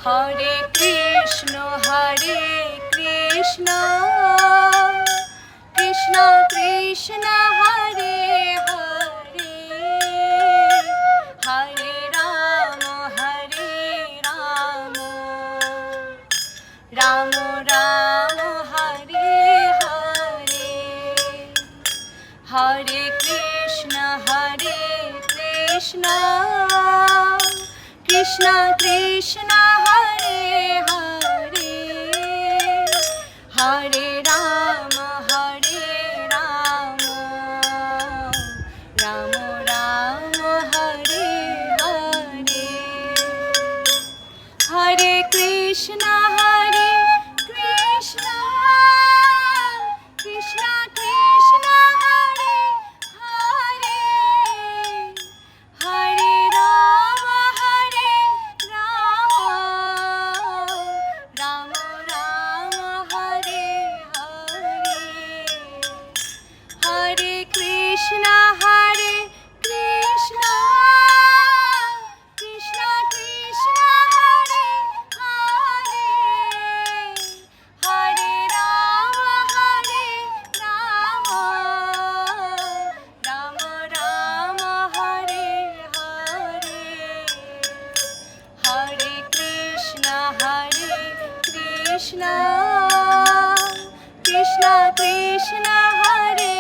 Hare Krishna Krishna Krishna Hare Hare, Hare Ram Ram Ram Hare Hare. Hare Krishna Krishna Krishna Hare Hare, Hare Ram Ram Ram Hare Hare. Hare Krishna Krishna Krishna Hare Hare, Hare Ram Ram Hare Hare. Hare Krishna Krishna Krishna Hare Hare, Hare Ram Ram Hare Hare. Hare Krishna Krishna Krishna Hare